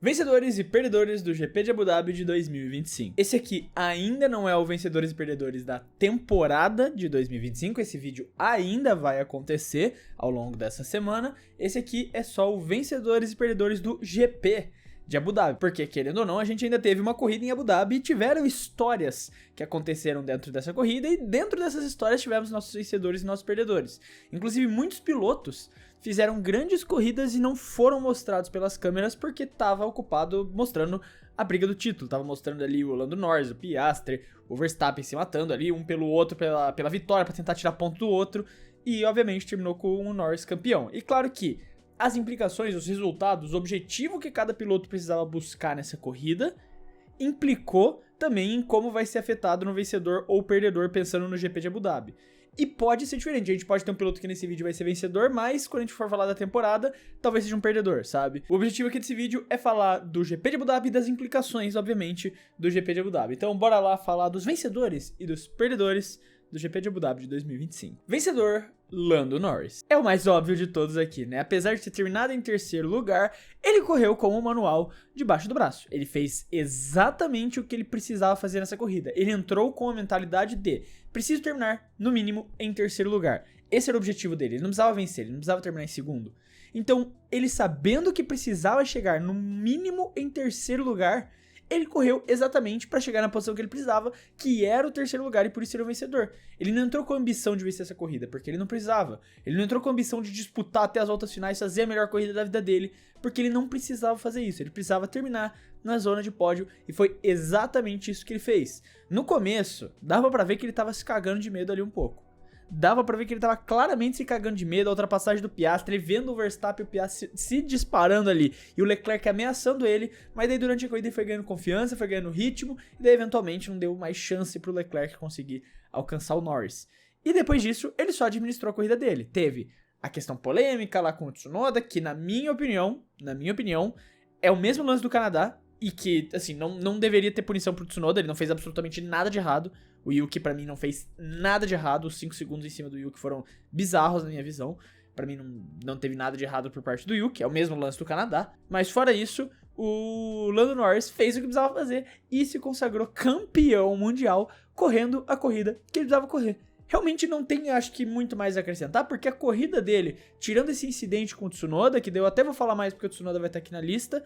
Vencedores e perdedores do GP de Abu Dhabi de 2025. Esse aqui ainda não é o vencedores e perdedores da temporada de 2025, esse vídeo ainda vai acontecer ao longo dessa semana. Esse aqui é só o vencedores e perdedores do GP de Abu Dhabi, porque querendo ou não, a gente ainda teve uma corrida em Abu Dhabi e tiveram histórias que aconteceram dentro dessa corrida, e dentro dessas histórias tivemos nossos vencedores e nossos perdedores. Inclusive, muitos pilotos fizeram grandes corridas e não foram mostrados pelas câmeras porque estava ocupado mostrando a briga do título, estava mostrando ali o Lando Norris, o Piastri, o Verstappen se matando ali, um pelo outro pela vitória, para tentar tirar ponto do outro, e obviamente terminou com o Norris campeão. E claro que as implicações, os resultados, o objetivo que cada piloto precisava buscar nessa corrida implicou também em como vai ser afetado no vencedor ou perdedor pensando no GP de Abu Dhabi. E pode ser diferente, a gente pode ter um piloto que nesse vídeo vai ser vencedor, mas quando a gente for falar da temporada, talvez seja um perdedor, sabe? O objetivo aqui desse vídeo é falar do GP de Abu Dhabi e das implicações, obviamente, do GP de Abu Dhabi. Então bora lá falar dos vencedores e dos perdedores do GP de Abu Dhabi de 2025. Vencedor, Lando Norris. É o mais óbvio de todos aqui, né? Apesar de ter terminado em terceiro lugar, ele correu com o manual debaixo do braço. Ele fez exatamente o que ele precisava fazer nessa corrida. Ele entrou com a mentalidade de preciso terminar, no mínimo, em terceiro lugar. Esse era o objetivo dele. Ele não precisava vencer, ele não precisava terminar em segundo. Então, ele sabendo que precisava chegar, no mínimo, em terceiro lugar, ele correu exatamente para chegar na posição que ele precisava, que era o terceiro lugar, e por isso ele é o vencedor. Ele não entrou com a ambição de vencer essa corrida, porque ele não precisava. Ele não entrou com a ambição de disputar até as voltas finais, fazer a melhor corrida da vida dele, porque ele não precisava fazer isso. Ele precisava terminar na zona de pódio, e foi exatamente isso que ele fez. No começo, dava pra ver que ele tava se cagando de medo ali um pouco. Dava pra ver que ele tava claramente se cagando de medo, a ultrapassagem do Piastri, ele vendo o Verstappen e o Piastri se disparando ali, e o Leclerc ameaçando ele, mas daí durante a corrida ele foi ganhando confiança, foi ganhando ritmo, e daí eventualmente não deu mais chance pro Leclerc conseguir alcançar o Norris. E depois disso, ele só administrou a corrida dele. Teve a questão polêmica lá com o Tsunoda, que na minha opinião, é o mesmo lance do Canadá, e que, assim, não deveria ter punição pro Tsunoda, ele não fez absolutamente nada de errado. O Yuki, pra mim, não fez nada de errado. Os 5 segundos em cima do Yuki foram bizarros na minha visão. Pra mim, não teve nada de errado por parte do Yuki. É o mesmo lance do Canadá. Mas fora isso, o Lando Norris fez o que precisava fazer e se consagrou campeão mundial, correndo a corrida que ele precisava correr. Realmente não tem, acho que, muito mais a acrescentar, porque a corrida dele, tirando esse incidente com o Tsunoda, que eu até vou falar mais porque o Tsunoda vai estar aqui na lista,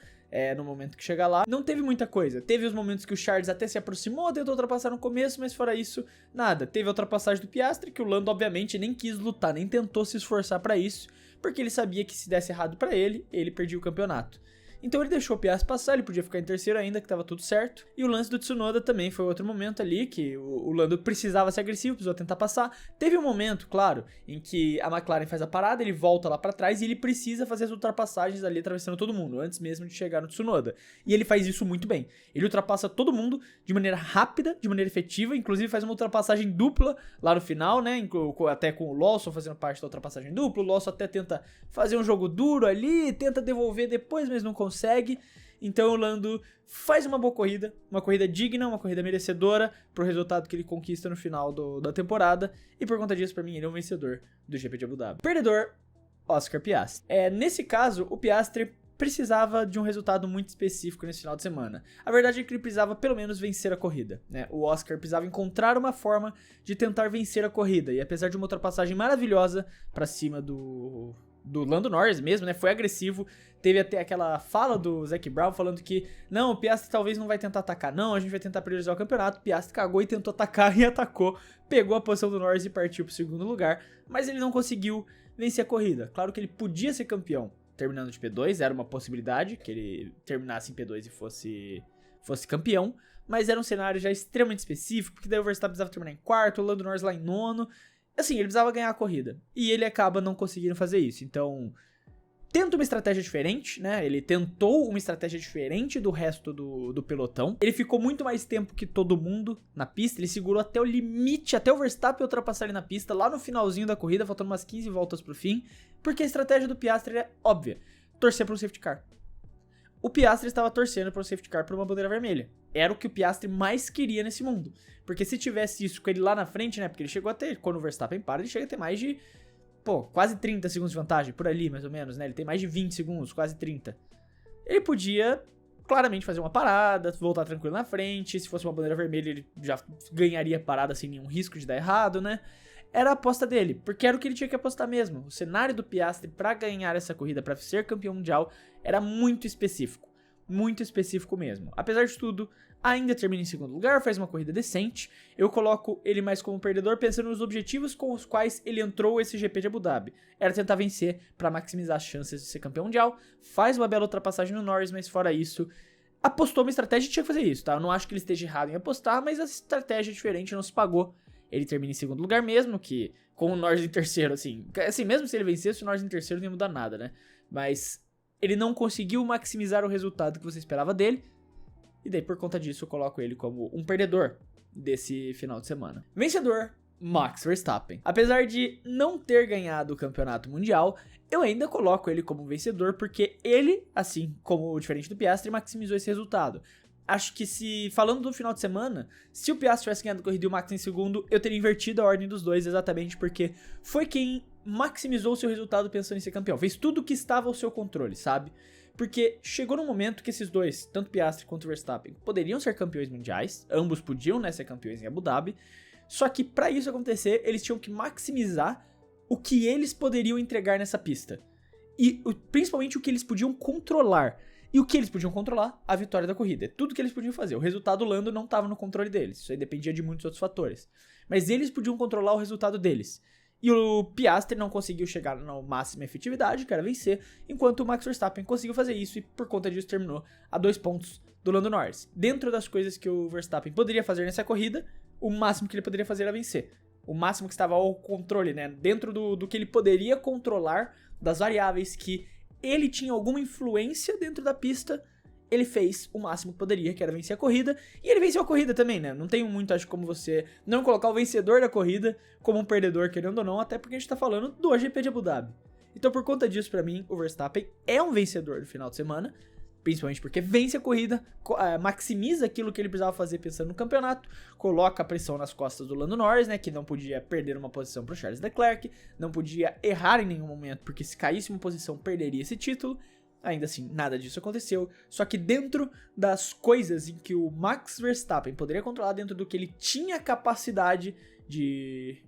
no momento que chegar lá, não teve muita coisa. Teve os momentos que o Charles até se aproximou, tentou ultrapassar no começo, mas fora isso, nada. Teve a ultrapassagem do Piastri, que o Lando, obviamente, nem quis lutar, nem tentou se esforçar pra isso, porque ele sabia que se desse errado pra ele, ele perdia o campeonato. Então ele deixou o Piastri passar, ele podia ficar em terceiro ainda, que tava tudo certo. E o lance do Tsunoda também foi outro momento ali, que o Lando precisava ser agressivo, precisou tentar passar. Teve um momento, claro, em que a McLaren faz a parada, ele volta lá pra trás e ele precisa fazer as ultrapassagens ali, atravessando todo mundo, antes mesmo de chegar no Tsunoda. E ele faz isso muito bem. Ele ultrapassa todo mundo de maneira rápida, de maneira efetiva, inclusive faz uma ultrapassagem dupla lá no final, né, até com o Lawson fazendo parte da ultrapassagem dupla. O Lawson até tenta fazer um jogo duro ali, tenta devolver depois, mas não consegue. Então o Lando faz uma boa corrida, uma corrida digna, uma corrida merecedora pro resultado que ele conquista no final da temporada, e por conta disso, pra mim, ele é um vencedor do GP de Abu Dhabi. Perdedor, Oscar Piastri. Nesse caso, o Piastri precisava de um resultado muito específico nesse final de semana. A verdade é que ele precisava pelo menos vencer a corrida, né? O Oscar precisava encontrar uma forma de tentar vencer a corrida, e apesar de uma ultrapassagem maravilhosa pra cima do Lando Norris mesmo, né, foi agressivo. Teve até aquela fala do Zac Brown falando que não, o Piastri talvez não vai tentar atacar, não, a gente vai tentar priorizar o campeonato. O Piastri cagou e tentou atacar e atacou, pegou a posição do Norris e partiu pro segundo lugar, mas ele não conseguiu vencer a corrida. Claro que ele podia ser campeão terminando de P2, era uma possibilidade que ele terminasse em P2 e fosse campeão, mas era um cenário já extremamente específico, porque daí o Verstappen precisava terminar em quarto, o Lando Norris lá em nono. Assim, ele precisava ganhar a corrida, e ele acaba não conseguindo fazer isso. Então, tenta uma estratégia diferente, né? Ele tentou uma estratégia diferente do resto do pelotão. Ele ficou muito mais tempo que todo mundo na pista, ele segurou até o limite, até o Verstappen ultrapassar ele na pista, lá no finalzinho da corrida, faltando umas 15 voltas pro fim, porque a estratégia do Piastri é óbvia, torcer para um safety car. O Piastri estava torcendo para um safety car por uma bandeira vermelha. Era o que o Piastri mais queria nesse mundo. Porque se tivesse isso com ele lá na frente, né? Porque ele chegou a ter, quando o Verstappen para, ele chega a ter mais de, quase 30 segundos de vantagem, por ali mais ou menos, né? Ele tem mais de 20 segundos, quase 30. Ele podia claramente fazer uma parada, voltar tranquilo na frente. Se fosse uma bandeira vermelha, ele já ganharia a parada sem nenhum risco de dar errado, né? Era a aposta dele, porque era o que ele tinha que apostar mesmo. O cenário do Piastri para ganhar essa corrida, para ser campeão mundial, era muito específico mesmo. Apesar de tudo, ainda termina em segundo lugar, faz uma corrida decente. Eu coloco ele mais como perdedor, pensando nos objetivos com os quais ele entrou esse GP de Abu Dhabi. Era tentar vencer para maximizar as chances de ser campeão mundial, faz uma bela ultrapassagem no Norris, mas fora isso, apostou uma estratégia e tinha que fazer isso, tá? Eu não acho que ele esteja errado em apostar, mas a estratégia diferente não se pagou. Ele termina em segundo lugar mesmo, que com o Norris em terceiro, assim, mesmo se ele vencesse, o Norris em terceiro não ia mudar nada, né? Mas ele não conseguiu maximizar o resultado que você esperava dele, e daí por conta disso eu coloco ele como um perdedor desse final de semana. Vencedor, Max Verstappen. Apesar de não ter ganhado o campeonato mundial, eu ainda coloco ele como vencedor, porque ele, assim como diferente do Piastri, maximizou esse resultado. Acho que falando do final de semana, se o Piastri tivesse ganhado a corrida e o Max em segundo, eu teria invertido a ordem dos dois, exatamente porque foi quem maximizou o seu resultado pensando em ser campeão. Fez tudo o que estava ao seu controle, sabe? Porque chegou num momento que esses dois, tanto Piastri quanto Verstappen, poderiam ser campeões mundiais, ambos podiam, né, ser campeões em Abu Dhabi, só que para isso acontecer, eles tinham que maximizar o que eles poderiam entregar nessa pista. E principalmente o que eles podiam controlar. E o que eles podiam controlar? A vitória da corrida. É tudo que eles podiam fazer. O resultado Lando não estava no controle deles. Isso aí dependia de muitos outros fatores. Mas eles podiam controlar o resultado deles. E o Piastri não conseguiu chegar na máxima efetividade, que era vencer, enquanto o Max Verstappen conseguiu fazer isso e por conta disso terminou a 2 pontos do Lando Norris. Dentro das coisas que o Verstappen poderia fazer nessa corrida, o máximo que ele poderia fazer era vencer. O máximo que estava ao controle, né? Dentro do que ele poderia controlar, das variáveis que ele tinha alguma influência dentro da pista, ele fez o máximo que poderia, que era vencer a corrida, e ele venceu a corrida também, né? Não tem muito, acho, como você não colocar o vencedor da corrida como um perdedor, querendo ou não, até porque a gente tá falando do GP de Abu Dhabi. Então, por conta disso, pra mim, o Verstappen é um vencedor do final de semana, principalmente porque vence a corrida, maximiza aquilo que ele precisava fazer pensando no campeonato, coloca a pressão nas costas do Lando Norris, né, que não podia perder uma posição para o Charles Leclerc, não podia errar em nenhum momento, porque se caísse uma posição perderia esse título. Ainda assim, nada disso aconteceu, só que dentro das coisas em que o Max Verstappen poderia controlar, dentro do que ele tinha capacidade de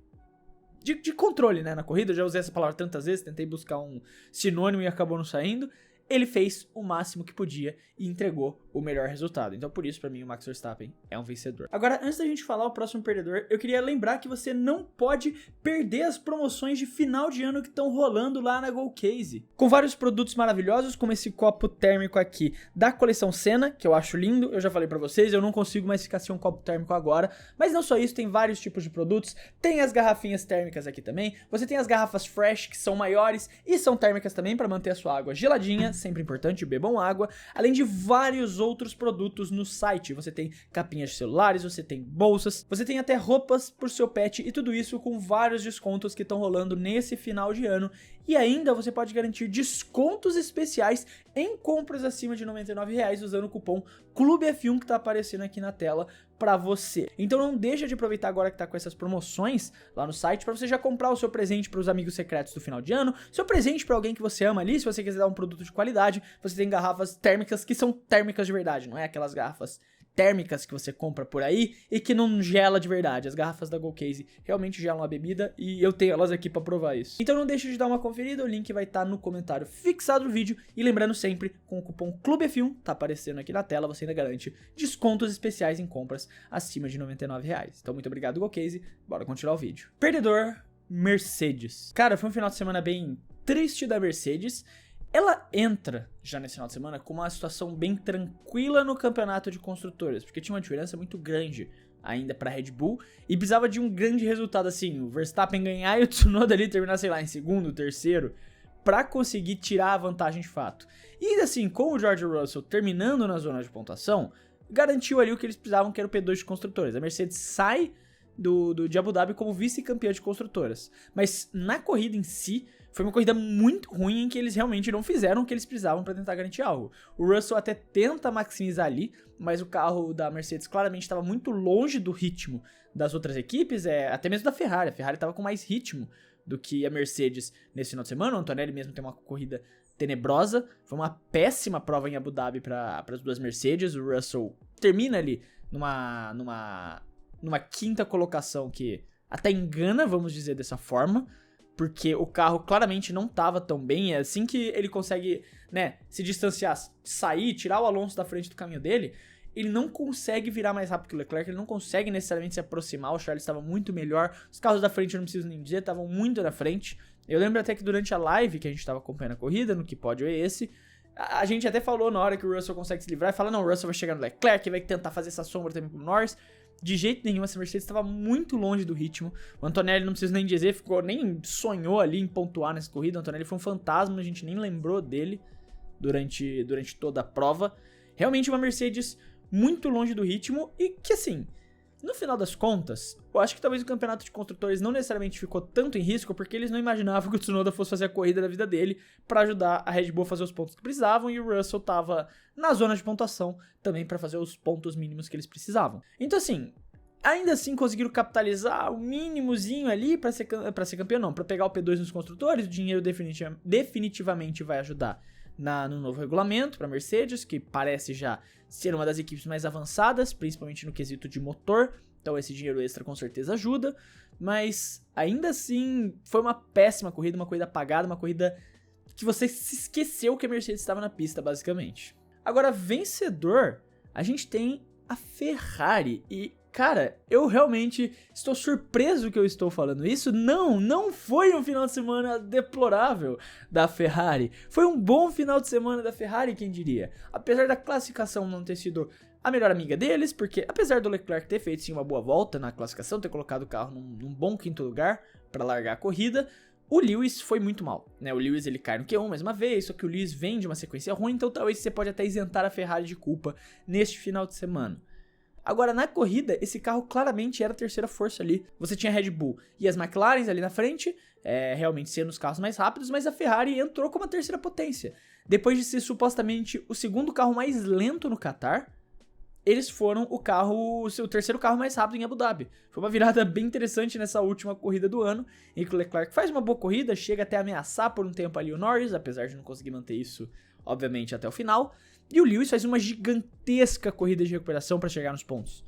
controle, né, na corrida, eu já usei essa palavra tantas vezes, tentei buscar um sinônimo e acabou não saindo, ele fez o máximo que podia e entregou o melhor resultado. Então, por isso, pra mim, o Max Verstappen é um vencedor. Agora, antes da gente falar o próximo perdedor, eu queria lembrar que você não pode perder as promoções de final de ano que estão rolando lá na GoCase. Com vários produtos maravilhosos, como esse copo térmico aqui da coleção Senna, que eu acho lindo. Eu já falei pra vocês, eu não consigo mais ficar sem um copo térmico agora. Mas não só isso, tem vários tipos de produtos. Tem as garrafinhas térmicas aqui também. Você tem as garrafas Fresh, que são maiores e são térmicas também para manter a sua água geladinha. Sempre importante, bebam água, além de vários outros produtos no site. Você tem capinhas de celulares, você tem bolsas, você tem até roupas pro seu pet e tudo isso com vários descontos que estão rolando nesse final de ano. E ainda você pode garantir descontos especiais em compras acima de R$ 99 usando o cupom CLUBEF1 que tá aparecendo aqui na tela pra você. Então não deixa de aproveitar agora que tá com essas promoções lá no site pra você já comprar o seu presente pros amigos secretos do final de ano, seu presente pra alguém que você ama ali, se você quiser dar um produto de qualidade, você tem garrafas térmicas que são térmicas de verdade, não é aquelas garrafas térmicas que você compra por aí e que não gela de verdade. As garrafas da GoCase realmente gelam a bebida e eu tenho elas aqui pra provar isso. Então não deixe de dar uma conferida, o link vai estar no comentário fixado do vídeo e lembrando sempre, com o cupom CLUBEF1, tá aparecendo aqui na tela, você ainda garante descontos especiais em compras acima de R$ 99. Então muito obrigado GoCase, bora continuar o vídeo. Perdedor, Mercedes. Cara, foi um final de semana bem triste da Mercedes. Ela entra já nesse final de semana com uma situação bem tranquila no campeonato de construtores, porque tinha uma diferença muito grande ainda pra Red Bull e precisava de um grande resultado assim, o Verstappen ganhar e o Tsunoda ali terminar, sei lá, em segundo, terceiro, pra conseguir tirar a vantagem de fato. E assim, com o George Russell terminando na zona de pontuação, garantiu ali o que eles precisavam, que era o P2 de construtores. A Mercedes sai de Abu Dhabi como vice-campeã de construtoras, mas na corrida em si, foi uma corrida muito ruim em que eles realmente não fizeram o que eles precisavam para tentar garantir algo. O Russell até tenta maximizar ali, mas o carro da Mercedes claramente estava muito longe do ritmo das outras equipes, até mesmo da Ferrari. A Ferrari estava com mais ritmo do que a Mercedes nesse final de semana. O Antonelli mesmo tem uma corrida tenebrosa. Foi uma péssima prova em Abu Dhabi para as duas Mercedes. O Russell termina ali numa quinta colocação que até engana, vamos dizer dessa forma, porque o carro claramente não estava tão bem. É assim que ele consegue, né, se distanciar, sair, tirar o Alonso da frente do caminho dele, ele não consegue virar mais rápido que o Leclerc, ele não consegue necessariamente se aproximar. O Charles estava muito melhor, os carros da frente eu não preciso nem dizer, estavam muito na frente. Eu lembro até que durante a live que a gente estava acompanhando a corrida, no Que Pódio é Esse, a gente até falou na hora que o Russell consegue se livrar, e fala, não, o Russell vai chegar no Leclerc, vai tentar fazer essa sombra também pro Norris. De jeito nenhum, essa Mercedes estava muito longe do ritmo. O Antonelli, não preciso nem dizer, nem sonhou ali em pontuar nessa corrida. O Antonelli foi um fantasma, a gente nem lembrou dele durante toda a prova. Realmente uma Mercedes muito longe do ritmo e que, assim, no final das contas, eu acho que talvez o campeonato de construtores não necessariamente ficou tanto em risco porque eles não imaginavam que o Tsunoda fosse fazer a corrida da vida dele para ajudar a Red Bull a fazer os pontos que precisavam, e o Russell tava na zona de pontuação também para fazer os pontos mínimos que eles precisavam. Então, assim, ainda assim conseguiram capitalizar o mínimozinho ali para ser campeão, não, para pegar o P2 nos construtores. O dinheiro definitivamente vai ajudar no novo regulamento para Mercedes, que parece já ser uma das equipes mais avançadas, principalmente no quesito de motor. Então esse dinheiro extra com certeza ajuda, mas ainda assim foi uma péssima corrida, uma corrida apagada, uma corrida que você se esqueceu que a Mercedes estava na pista, basicamente. Agora, vencedor, a gente tem a Ferrari e, cara, eu realmente estou surpreso que eu estou falando isso. Não foi um final de semana deplorável da Ferrari. Foi um bom final de semana da Ferrari, quem diria. Apesar da classificação não ter sido a melhor amiga deles, porque apesar do Leclerc ter feito sim uma boa volta na classificação, ter colocado o carro num bom quinto lugar para largar a corrida, o Lewis foi muito mal, né? O Lewis ele cai no Q1 mais uma vez, só que o Lewis vem de uma sequência ruim, então talvez você pode até isentar a Ferrari de culpa neste final de semana. Agora, na corrida, esse carro claramente era a terceira força ali. Você tinha a Red Bull e as McLarens ali na frente, realmente sendo os carros mais rápidos, mas a Ferrari entrou como a terceira potência. Depois de ser supostamente o segundo carro mais lento no Qatar, eles foram o terceiro carro mais rápido em Abu Dhabi. Foi uma virada bem interessante nessa última corrida do ano, em que o Leclerc faz uma boa corrida, chega até a ameaçar por um tempo ali o Norris, apesar de não conseguir manter isso, obviamente, até o final. E o Lewis faz uma gigantesca corrida de recuperação para chegar nos pontos.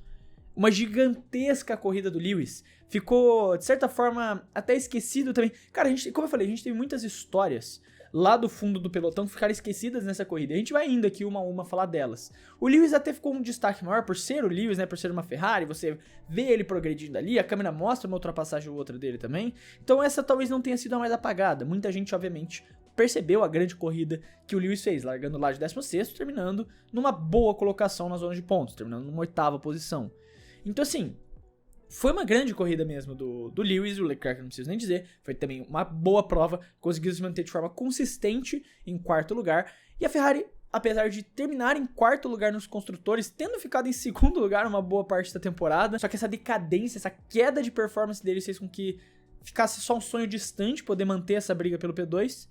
Uma gigantesca corrida do Lewis. Ficou, de certa forma, até esquecido também. Cara, como eu falei, a gente teve muitas histórias lá do fundo do pelotão que ficaram esquecidas nessa corrida. A gente vai indo aqui uma a uma falar delas. O Lewis até ficou um destaque maior por ser o Lewis, né? Por ser uma Ferrari, você vê ele progredindo ali, a câmera mostra uma ultrapassagem ou outra dele também. Então essa talvez não tenha sido a mais apagada. Muita gente, obviamente, percebeu a grande corrida que o Lewis fez, largando lá de 16º, terminando numa boa colocação na zona de pontos, terminando numa 8ª posição. Então, assim, foi uma grande corrida mesmo do Lewis, o Leclerc não preciso nem dizer, foi também uma boa prova, conseguiu se manter de forma consistente em 4º lugar, e a Ferrari, apesar de terminar em 4º lugar nos construtores, tendo ficado em 2º lugar uma boa parte da temporada, só que essa decadência, essa queda de performance deles fez com que ficasse só um sonho distante poder manter essa briga pelo P2,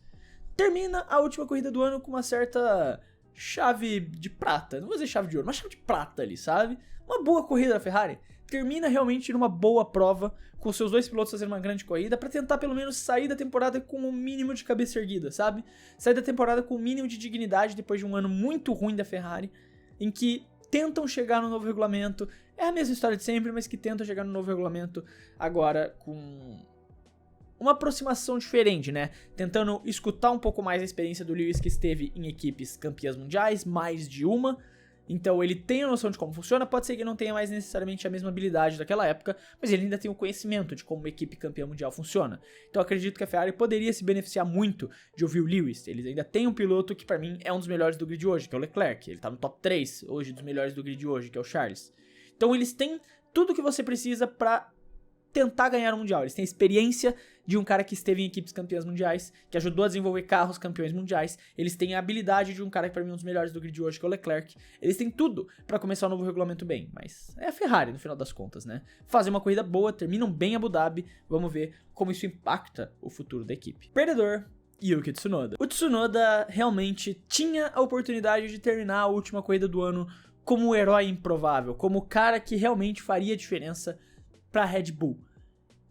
termina a última corrida do ano com uma certa chave de prata, não vou dizer chave de ouro, mas chave de prata ali, sabe? Uma boa corrida da Ferrari, termina realmente numa boa prova, com seus dois pilotos fazendo uma grande corrida, pra tentar pelo menos sair da temporada com um mínimo de cabeça erguida, sabe? Sair da temporada com um mínimo de dignidade depois de um ano muito ruim da Ferrari, em que tentam chegar no novo regulamento, é a mesma história de sempre, mas que tentam chegar no novo regulamento agora com uma aproximação diferente, né? Tentando escutar um pouco mais a experiência do Lewis, que esteve em equipes campeãs mundiais, mais de uma. Então ele tem a noção de como funciona, pode ser que não tenha mais necessariamente a mesma habilidade daquela época, mas ele ainda tem o conhecimento de como uma equipe campeã mundial funciona. Então eu acredito que a Ferrari poderia se beneficiar muito de ouvir o Lewis. Eles ainda têm um piloto que para mim é um dos melhores do grid hoje, que é o Leclerc. Ele tá no top 3 hoje dos melhores do grid hoje, que é o Charles. Então eles têm tudo que você precisa para tentar ganhar o Mundial. Eles têm a experiência de um cara que esteve em equipes campeãs mundiais, que ajudou a desenvolver carros campeões mundiais. Eles têm a habilidade de um cara que pra mim é um dos melhores do grid hoje, que é o Leclerc. Eles têm tudo pra começar o novo regulamento bem, mas é a Ferrari no final das contas, né? Fazem uma corrida boa, terminam bem Abu Dhabi, vamos ver como isso impacta o futuro da equipe. Perdedor, Yuki Tsunoda. O Tsunoda realmente tinha a oportunidade de terminar a última corrida do ano como o herói improvável, como o cara que realmente faria diferença pra Red Bull.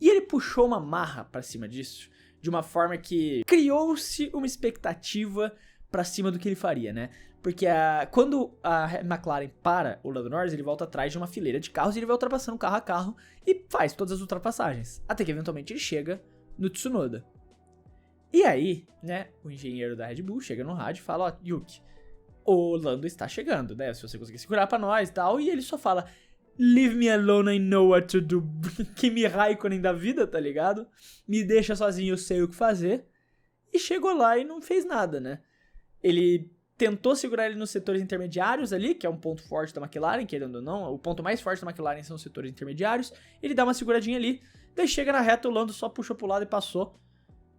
E ele puxou uma marra pra cima disso, de uma forma que criou-se uma expectativa pra cima do que ele faria, né? Porque quando a McLaren para o Lando Norris, ele volta atrás de uma fileira de carros e ele vai ultrapassando carro a carro e faz todas as ultrapassagens. Até que eventualmente ele chega no Tsunoda. E aí, né, o engenheiro da Red Bull chega no rádio e fala, ó, Yuki, o Lando está chegando, né, se você conseguir segurar pra nós e tal. E ele só fala, leave me alone, I know what to do. Kimi Raikkonen da vida, tá ligado? Me deixa sozinho, eu sei o que fazer. E chegou lá e não fez nada, né? Ele tentou segurar ele nos setores intermediários ali, que é um ponto forte da McLaren, querendo ou não. O ponto mais forte da McLaren são os setores intermediários. Ele dá uma seguradinha ali, daí chega na reta, o Lando só puxou pro lado e passou.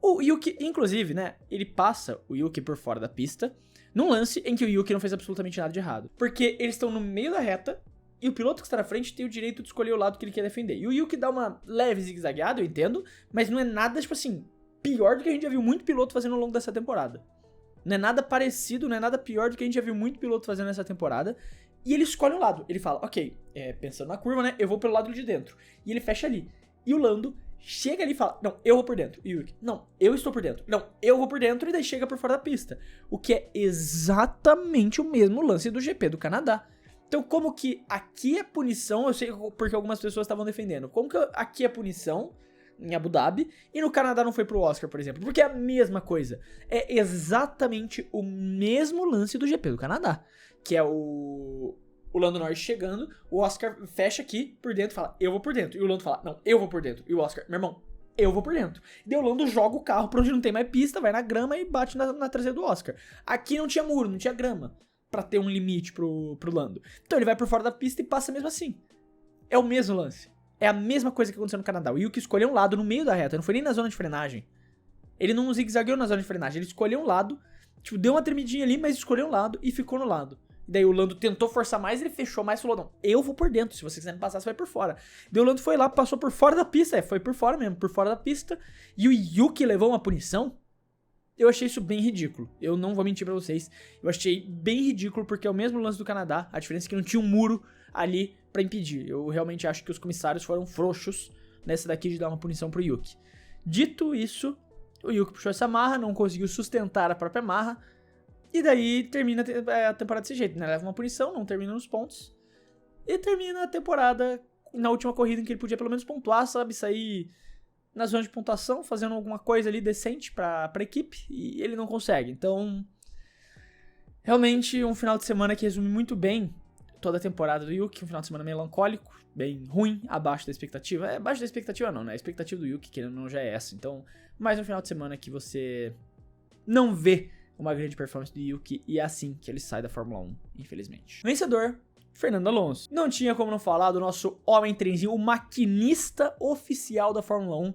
O Yuki, inclusive, né, ele passa o Yuki por fora da pista, num lance em que o Yuki não fez absolutamente nada de errado. Porque eles estão no meio da reta, e o piloto que está na frente tem o direito de escolher o lado que ele quer defender. E o Yuki dá uma leve zigue-zagueada, eu entendo, mas não é nada, tipo assim, pior do que a gente já viu muito piloto fazendo ao longo dessa temporada. Não é nada parecido, não é nada pior do que a gente já viu muito piloto fazendo nessa temporada. E ele escolhe um lado. Ele fala, ok, pensando na curva, né, eu vou pelo lado de dentro. E ele fecha ali. E o Lando chega ali e fala, não, eu vou por dentro. E o Yuki, não, eu estou por dentro. Não, eu vou por dentro. E daí chega por fora da pista. O que é exatamente o mesmo lance do GP do Canadá. Então, como que aqui é punição, eu sei porque algumas pessoas estavam defendendo. Como que aqui é punição em Abu Dhabi e no Canadá não foi pro Oscar, por exemplo? Porque é a mesma coisa. É exatamente o mesmo lance do GP do Canadá. Que é o Lando Norris chegando, o Oscar fecha aqui por dentro e fala, eu vou por dentro. E o Lando fala, não, eu vou por dentro. E o Oscar, meu irmão, eu vou por dentro. E daí o Lando joga o carro pra onde não tem mais pista, vai na grama e bate na traseira do Oscar. Aqui não tinha muro, não tinha grama pra ter um limite pro Lando. Então ele vai por fora da pista e passa mesmo assim. É o mesmo lance. É a mesma coisa que aconteceu no Canadá. O Yuki escolheu um lado no meio da reta, não foi nem na zona de frenagem. Ele não zigue-zagueou na zona de frenagem, ele escolheu um lado, tipo, deu uma tremidinha ali, mas escolheu um lado e ficou no lado. E daí o Lando tentou forçar mais, ele fechou mais e falou, não, eu vou por dentro, se você quiser me passar, você vai por fora. Daí o Lando foi lá, passou por fora da pista, foi por fora mesmo, por fora da pista, e o Yuki levou uma punição. Eu achei isso bem ridículo, eu não vou mentir pra vocês, eu achei bem ridículo porque é o mesmo lance do Canadá, a diferença é que não tinha um muro ali pra impedir. Eu realmente acho que os comissários foram frouxos nessa daqui de dar uma punição pro Yuki. Dito isso, o Yuki puxou essa marra, não conseguiu sustentar a própria marra, e daí termina a temporada desse jeito, né? Leva uma punição, não termina nos pontos. E termina a temporada na última corrida em que ele podia pelo menos pontuar, sabe? Sair na zona de pontuação, fazendo alguma coisa ali decente pra equipe. E ele não consegue. Então, realmente um final de semana que resume muito bem toda a temporada do Yuki. Um final de semana melancólico, bem ruim, abaixo da expectativa. Abaixo da expectativa não, né? A expectativa do Yuki, que não já é essa. Então, mais um final de semana que você não vê uma grande performance do Yuki, e é assim que ele sai da Fórmula 1, infelizmente. Vencedor, Fernando Alonso. Não tinha como não falar do nosso homem trenzinho, o maquinista oficial da Fórmula 1.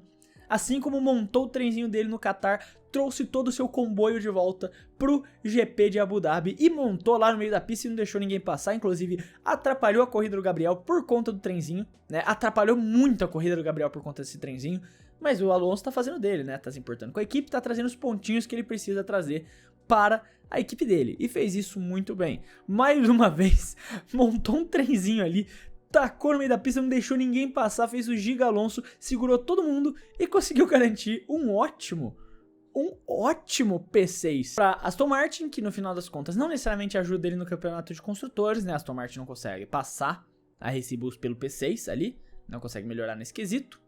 Assim como montou o trenzinho dele no Qatar, trouxe todo o seu comboio de volta pro GP de Abu Dhabi e montou lá no meio da pista e não deixou ninguém passar. Inclusive, atrapalhou a corrida do Gabriel por conta do trenzinho, né? Atrapalhou muito a corrida do Gabriel por conta desse trenzinho. Mas o Alonso tá fazendo dele, né? Tá se importando com a equipe, tá trazendo os pontinhos que ele precisa trazer para a equipe dele. E fez isso muito bem. Mais uma vez, montou um trenzinho ali, tacou no meio da pista, não deixou ninguém passar, fez o Giga Alonso, segurou todo mundo e conseguiu garantir um ótimo P6 para Aston Martin, que no final das contas não necessariamente ajuda ele no campeonato de construtores, né? Aston Martin não consegue passar a Red Bull pelo P6 ali, não consegue melhorar nesse quesito.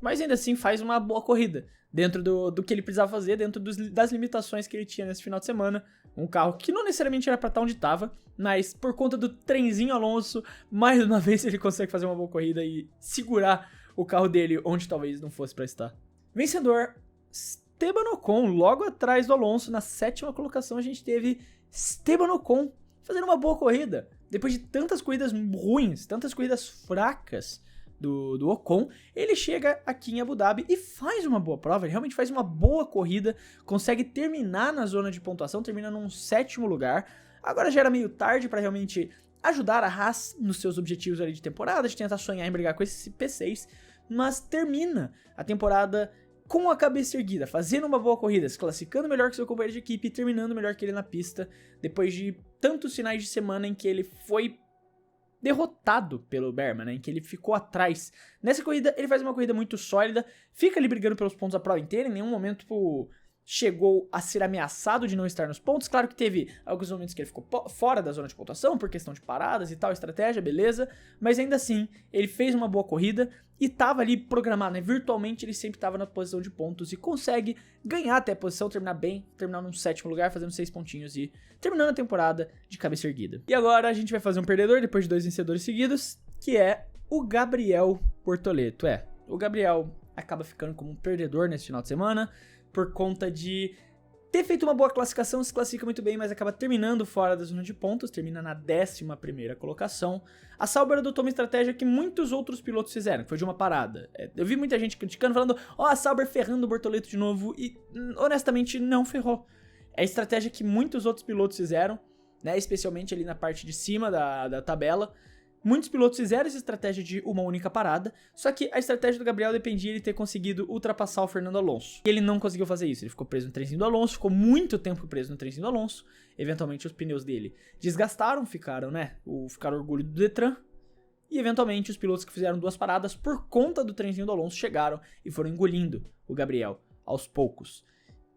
Mas ainda assim faz uma boa corrida, dentro do que ele precisava fazer, dentro das limitações que ele tinha nesse final de semana. Um carro que não necessariamente era pra estar onde estava, mas por conta do trenzinho Alonso, mais uma vez ele consegue fazer uma boa corrida e segurar o carro dele onde talvez não fosse pra estar. Vencedor, Esteban Ocon, logo atrás do Alonso, na 7ª colocação a gente teve Esteban Ocon fazendo uma boa corrida. Depois de tantas corridas ruins, tantas corridas fracas do Ocon, ele chega aqui em Abu Dhabi e faz uma boa prova, ele realmente faz uma boa corrida, consegue terminar na zona de pontuação, termina num 7º lugar. Agora já era meio tarde para realmente ajudar a Haas nos seus objetivos ali de temporada, de tentar sonhar em brigar com esse P6, mas termina a temporada com a cabeça erguida, fazendo uma boa corrida, se classificando melhor que seu companheiro de equipe e terminando melhor que ele na pista, depois de tantos finais de semana em que ele foi derrotado pelo Bearman, né, em que ele ficou atrás. Nessa corrida, ele faz uma corrida muito sólida, fica ali brigando pelos pontos a prova inteira, em nenhum momento chegou a ser ameaçado de não estar nos pontos. Claro que teve alguns momentos que ele ficou fora da zona de pontuação, por questão de paradas e tal, estratégia, beleza, mas ainda assim, ele fez uma boa corrida e tava ali programado, né, virtualmente ele sempre tava na posição de pontos e consegue ganhar até a posição, terminar bem, terminar num 7º lugar, fazendo 6 pontinhos e terminando a temporada de cabeça erguida. E agora a gente vai fazer um perdedor depois de 2 vencedores seguidos, que é o Gabriel Bortoleto. O Gabriel acaba ficando como um perdedor nesse final de semana, por conta de ter feito uma boa classificação, se classifica muito bem, mas acaba terminando fora da zona de pontos, termina na 11ª colocação. A Sauber adotou uma estratégia que muitos outros pilotos fizeram, que foi de uma parada. Eu vi muita gente criticando, falando, a Sauber ferrando o Bortoleto de novo, e honestamente não ferrou. É a estratégia que muitos outros pilotos fizeram, né, especialmente ali na parte de cima da tabela. Muitos pilotos fizeram essa estratégia de uma única parada, só que a estratégia do Gabriel dependia de ele ter conseguido ultrapassar o Fernando Alonso. E ele não conseguiu fazer isso, ele ficou preso no trenzinho do Alonso, ficou muito tempo preso no trenzinho do Alonso. Eventualmente os pneus dele desgastaram, ficaram orgulho do Detran. E eventualmente os pilotos que fizeram 2 paradas por conta do trenzinho do Alonso chegaram e foram engolindo o Gabriel aos poucos.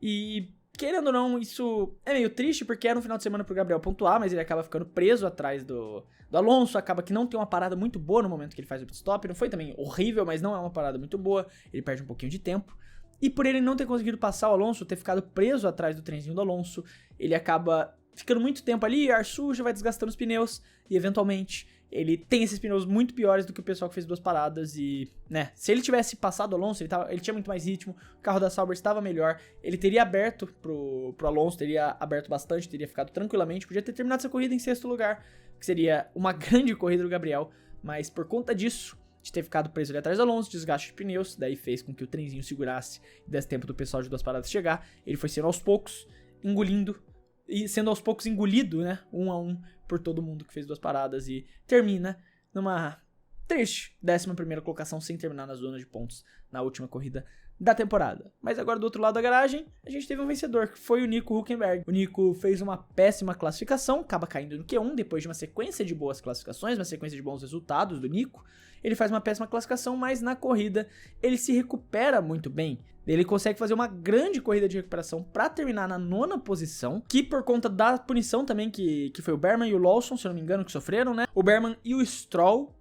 E querendo ou não, isso é meio triste, porque era um final de semana pro Gabriel pontuar, mas ele acaba ficando preso atrás do Alonso, acaba que não tem uma parada muito boa no momento que ele faz o pit stop, não foi também horrível, mas não é uma parada muito boa, ele perde um pouquinho de tempo, e por ele não ter conseguido passar o Alonso, ter ficado preso atrás do trenzinho do Alonso, ele acaba ficando muito tempo ali, ar sujo, vai desgastando os pneus, e eventualmente ele tem esses pneus muito piores do que o pessoal que fez 2 paradas e, né, se ele tivesse passado o Alonso, ele tinha muito mais ritmo, o carro da Sauber estava melhor, ele teria aberto pro Alonso, teria aberto bastante, teria ficado tranquilamente, podia ter terminado essa corrida em 6º lugar, que seria uma grande corrida do Gabriel, mas por conta disso, de ter ficado preso ali atrás do Alonso, desgaste de pneus, daí fez com que o trenzinho segurasse e desse tempo do pessoal de 2 paradas chegar, ele foi sendo aos poucos, engolindo, e sendo aos poucos engolido, né, 1 a 1 por todo mundo que fez 2 paradas e termina numa triste 11ª colocação sem terminar na zona de pontos na última corrida da temporada. Mas agora do outro lado da garagem, a gente teve um vencedor, que foi o Nico Hülkenberg. O Nico fez uma péssima classificação, acaba caindo no Q1 depois de uma sequência de boas classificações, uma sequência de bons resultados do Nico. Ele faz uma péssima classificação, mas na corrida ele se recupera muito bem. Ele consegue fazer uma grande corrida de recuperação para terminar na 9ª posição, que por conta da punição também, que foi o Bearman e o Lawson, se eu não me engano, que sofreram, né? O Bearman e o Stroll,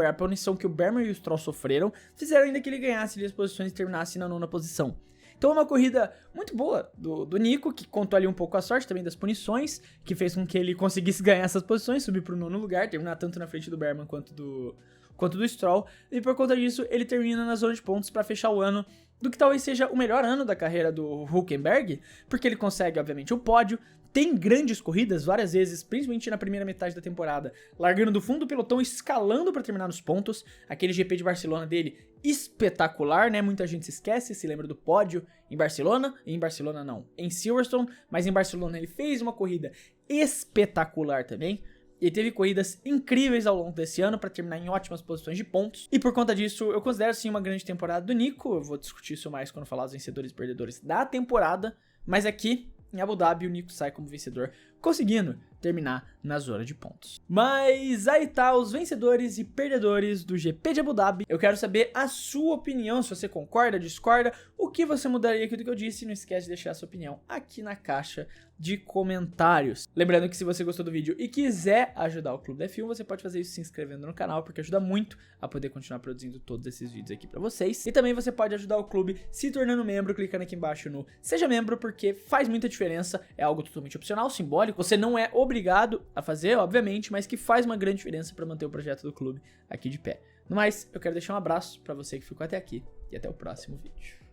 a punição que o Bearman e o Stroll sofreram, fizeram ainda que ele ganhasse ali as posições e terminasse na 9ª posição. Então é uma corrida muito boa do Nico, que contou ali um pouco a sorte também das punições, que fez com que ele conseguisse ganhar essas posições, subir pro 9º lugar, terminar tanto na frente do Bearman quanto do Stroll, e por conta disso ele termina na zona de pontos para fechar o ano do que talvez seja o melhor ano da carreira do Hülkenberg, porque ele consegue obviamente o pódio, tem grandes corridas várias vezes, principalmente na primeira metade da temporada, largando do fundo do pelotão, escalando para terminar nos pontos, aquele GP de Barcelona dele espetacular, né, muita gente se esquece, se lembra do pódio em Silverstone, mas em Barcelona ele fez uma corrida espetacular também. E teve corridas incríveis ao longo desse ano para terminar em ótimas posições de pontos. E por conta disso, eu considero sim uma grande temporada do Nico. Eu vou discutir isso mais quando falar dos vencedores e perdedores da temporada. Mas aqui, em Abu Dhabi, o Nico sai como vencedor, conseguindo terminar na zona de pontos. Mas aí tá, os vencedores e perdedores do GP de Abu Dhabi. Eu quero saber a sua opinião, se você concorda, discorda, o que você mudaria aqui do que eu disse. Não esquece de deixar a sua opinião aqui na caixa de comentários. Lembrando que se você gostou do vídeo e quiser ajudar o Clube da F1, você pode fazer isso se inscrevendo no canal, porque ajuda muito a poder continuar produzindo todos esses vídeos aqui pra vocês. E também você pode ajudar o clube se tornando membro, clicando aqui embaixo no Seja Membro, porque faz muita diferença, é algo totalmente opcional, simbólico, você não é obrigado a fazer, obviamente, mas que faz uma grande diferença pra manter o projeto do clube aqui de pé. No mais, eu quero deixar um abraço pra você que ficou até aqui e até o próximo vídeo.